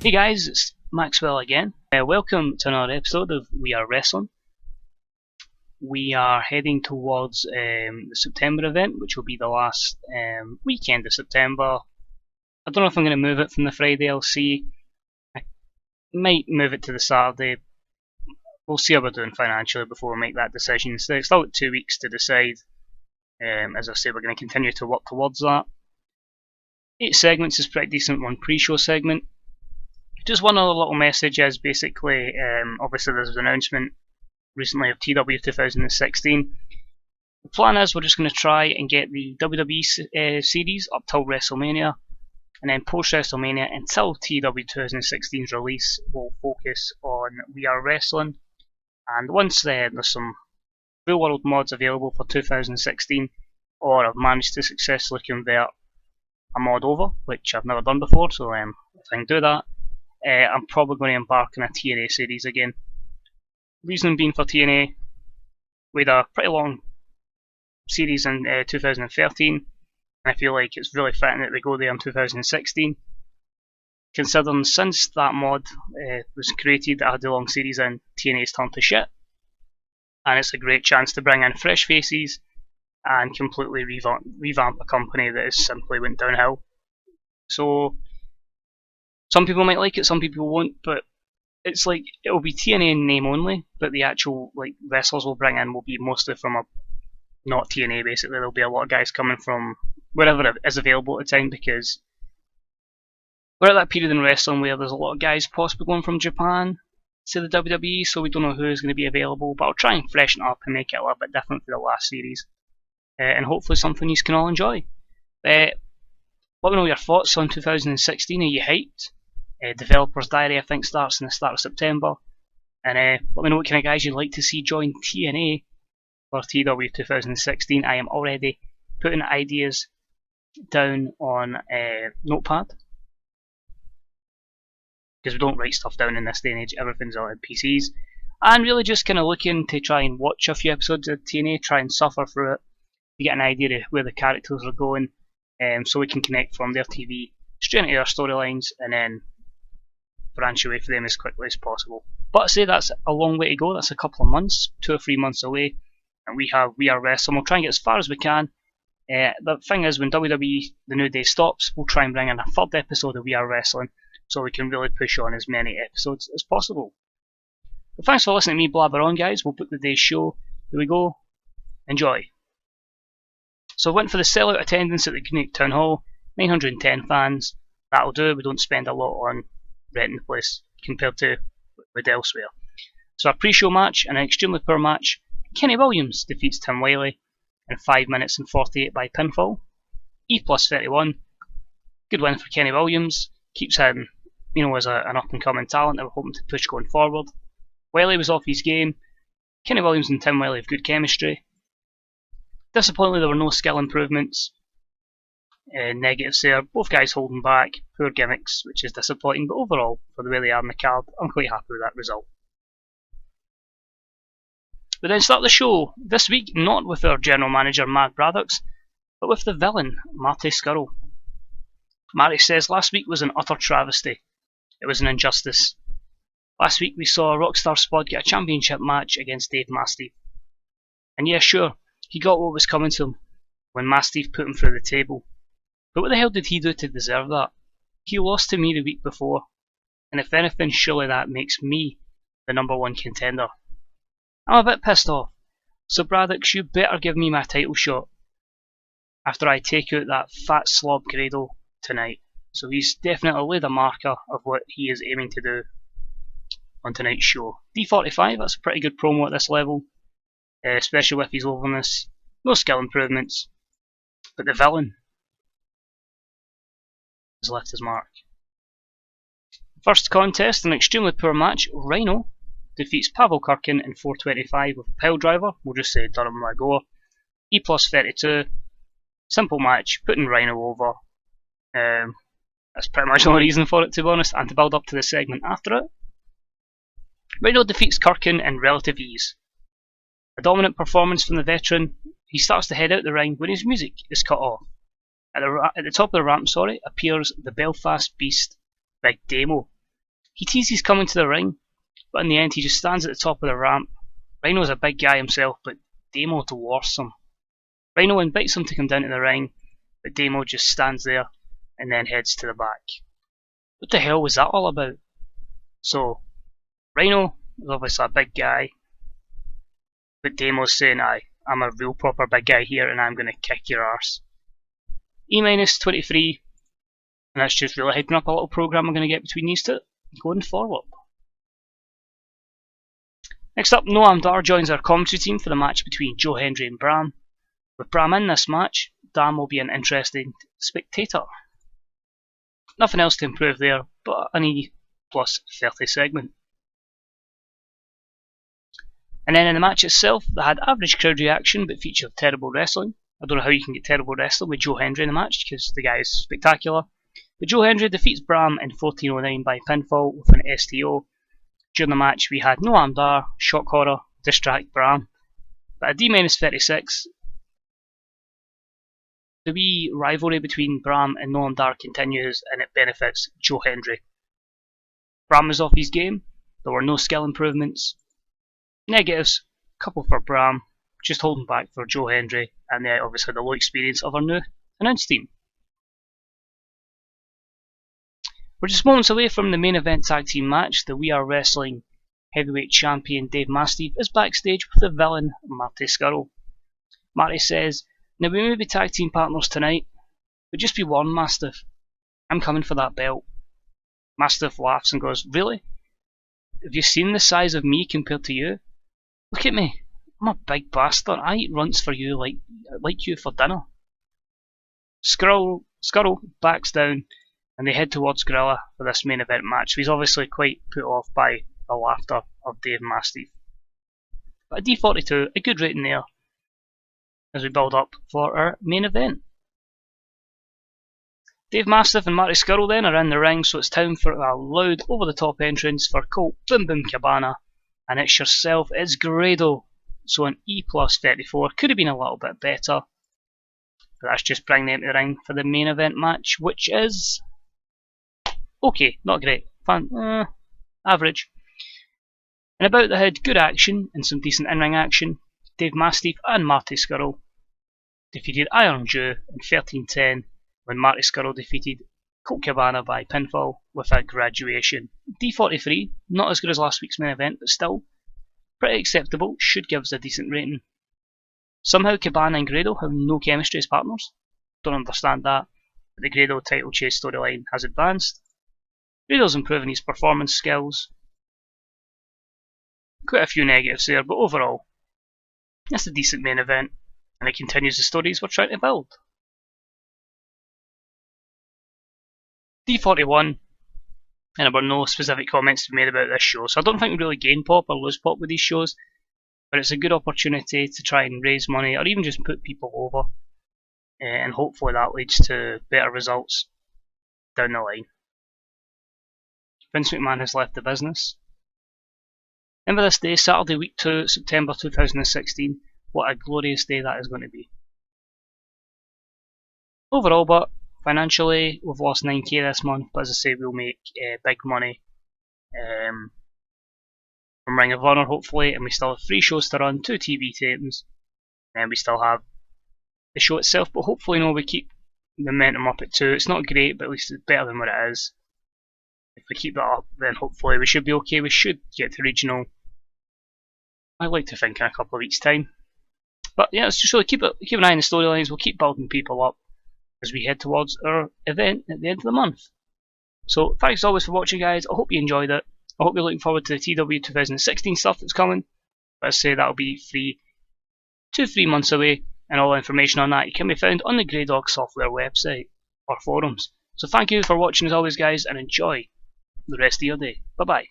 Hey guys, it's Maxwell again. Welcome to another episode of We Are Wrestling. We are heading towards the September event, which will be the last weekend of September. I don't know if I'm going to move it from the Friday, I'll see. I might move it to the Saturday. We'll see how we're doing financially before we make that decision. So it's still got 2 weeks to decide. As I say, we're going to continue to work towards that. 8 segments is pretty decent, one pre-show segment. Just one other little message is basically, obviously there's an announcement recently of TW 2016. The plan is we're just going to try and get the WWE series up till WrestleMania, and then post WrestleMania until TW 2016's release, we'll focus on We Are Wrestling. And once there's some real world mods available for 2016, or I've managed to successfully convert a mod over, which I've never done before, so if I can do that, I'm probably going to embark on a TNA series again. Reason being for TNA, we had a pretty long series in 2013, and I feel like it's really fitting that we go there in 2016. Considering since that mod was created, I had the long series in, TNA's turned to shit, and it's a great chance to bring in fresh faces and completely revamp a company that has simply went downhill. So some people might like it, some people won't, but it's like it will be TNA in name only, but the actual like wrestlers we'll bring in will be mostly from not TNA. Basically, there'll be a lot of guys coming from wherever it is available at the time, because we're at that period in wrestling where there's a lot of guys possibly going from Japan to the WWE, so we don't know who's going to be available. But I'll try and freshen it up and make it a little bit different for the last series, and hopefully something you can all enjoy. Let me know your thoughts on 2016. Are you hyped? Developer's Diary, I think, starts in the start of September. And let me know what kind of guys you'd like to see join TNA for TW 2016. I am already putting ideas down on Notepad, because we don't write stuff down in this day and age. Everything's on PCs. And really just kind of looking to try and watch a few episodes of TNA, try and suffer through it, to get an idea of where the characters are going, so we can connect from their TV straight into our storylines, and then branch away for them as quickly as possible. But I say that's a long way to go. That's a couple of months, 2 or 3 months away, and We Are Wrestling. We'll try and get as far as we can. The thing is, when WWE The New Day stops, we'll try and bring in a 3rd episode of We Are Wrestling, so we can really push on as many episodes as possible. But thanks for listening to me blabber on, guys. We'll book the day's show. Here we go. Enjoy. So I went for the sellout attendance at the Greenock Town Hall, 910 fans. That'll do. We don't spend a lot on renting the place compared to with elsewhere. So a pre-show match and an extremely poor match. Kenny Williams defeats Tim Wiley in 5 minutes and 48 by pinfall. E plus 31. Good win for Kenny Williams. Keeps him, as an up-and-coming talent that we're hoping to push going forward. Wiley was off his game. Kenny Williams and Tim Wiley have good chemistry. Disappointingly, there were no skill improvements. Negatives there. Both guys holding back. Poor gimmicks, which is disappointing. But overall, for the way they are in the card, I'm quite happy with that result. We then start the show this week, not with our general manager, Matt Braddocks, but with the villain, Marty Scurll. Marty says last week was an utter travesty. It was an injustice. Last week we saw Rockstar Spud get a championship match against Dave Mastiff. And yeah, sure, he got what was coming to him when Mastiff put him through the table. But what the hell did he do to deserve that? He lost to me the week before, and if anything, surely that makes me the #1 contender. I'm a bit pissed off, so Braddocks, you better give me my title shot after I take out that fat slob Grado tonight. So he's definitely laid a marker of what he is aiming to do on tonight's show. D45, that's a pretty good promo at this level, especially with his overness. No skill improvements, but the villain has left his mark. First contest, an extremely poor match. Rhino defeats Pavel Kirkin in 425 with a pile driver. We'll just say Durham Lagoa. E plus 32. Simple match, putting Rhino over. That's pretty much the only reason for it, to be honest, and to build up to the segment after it. Rhino defeats Kirkin in relative ease. A dominant performance from the veteran. He starts to head out the ring when his music is cut off. At the top of the ramp, appears the Belfast Beast, Big Damo. He teases coming to the ring, but in the end he just stands at the top of the ramp. Rhino's a big guy himself, but Damo dwarfs him. Rhino invites him to come down to the ring, but Damo just stands there and then heads to the back. What the hell was that all about? So, Rhino is obviously a big guy, but Damo's saying, I'm a real proper big guy here and I'm going to kick your arse. E-23, and that's just really hyping up a little program we're going to get between these two going forward. Next up, Noam Dar joins our commentary team for the match between Joe Hendry and Bram. With Bram in this match, Dan will be an interesting spectator. Nothing else to improve there, but an E plus 30 segment. And then in the match itself, they had average crowd reaction but featured terrible wrestling. I don't know how you can get terrible wrestling with Joe Hendry in the match because the guy is spectacular. But Joe Hendry defeats Bram in 14:09 by pinfall with an STO. During the match we had Noam Dar, shock horror, distract Bram. But at D-36, the wee rivalry between Bram and Noam Dar continues and it benefits Joe Hendry. Bram was off his game, there were no skill improvements. Negatives, couple for Bram, just holding back for Joe Hendry, and obviously the low experience of our new announce team. We're just moments away from the main event tag team match. The We Are Wrestling heavyweight champion Dave Mastiff is backstage with the villain Marty Scurll. Marty says, "Now we may be tag team partners tonight, but just be warned, Mastiff, I'm coming for that belt." Mastiff laughs and goes, "Really? Have you seen the size of me compared to you? Look at me, I'm a big bastard, I eat runts for you like you for dinner." Scurll backs down and they head towards Gorilla for this main event match. He's obviously quite put off by the laughter of Dave Mastiff. But a D42, a good rating there as we build up for our main event. Dave Mastiff and Marty Scurll then are in the ring, so it's time for a loud over-the-top entrance for Colt Boom Boom Cabana, and it's yourself, it's Grado. So an E plus 34, could have been a little bit better, but that's just bringing them to the ring for the main event match, which is okay, not great, average. And about the head, good action and some decent in-ring action. Dave Mastiff and Marty Scurll defeated Irn Jew in 13:10 when Marty Scurll defeated Colt Cabana by pinfall with a graduation. D43, not as good as last week's main event, but still pretty acceptable, should give us a decent rating. Somehow Cabana and Grado have no chemistry as partners, don't understand that, but the Grado title chase storyline has advanced. Grado's improving his performance skills. Quite a few negatives there, but overall, it's a decent main event, and it continues the stories we're trying to build. D41, and there were no specific comments to be made about this show, so I don't think we really gain pop or lose pop with these shows, but it's a good opportunity to try and raise money or even just put people over, and hopefully that leads to better results down the line. Vince McMahon has left the business. And for this day, Saturday week 2, September 2016, what a glorious day that is going to be. Overall, but financially, we've lost 9k this month, but as I say, we'll make big money from Ring of Honor, hopefully, and we still have 3 shows to run, 2 TV tapings, and we still have the show itself, but hopefully, we keep the momentum up at 2. It's not great, but at least it's better than what it is. If we keep that up, then hopefully we should be okay. We should get to regional, I'd like to think, in a couple of weeks' time. But yeah, it's just really keep an eye on the storylines. We'll keep building people up as we head towards our event at the end of the month. So thanks as always for watching, guys. I hope you enjoyed it. I hope you're looking forward to the TW 2016 stuff that's coming. But I say that'll be 2-3 months away, and all the information on that can be found on the Grey Dog Software website or forums. So thank you for watching as always, guys, and enjoy the rest of your day. Bye bye.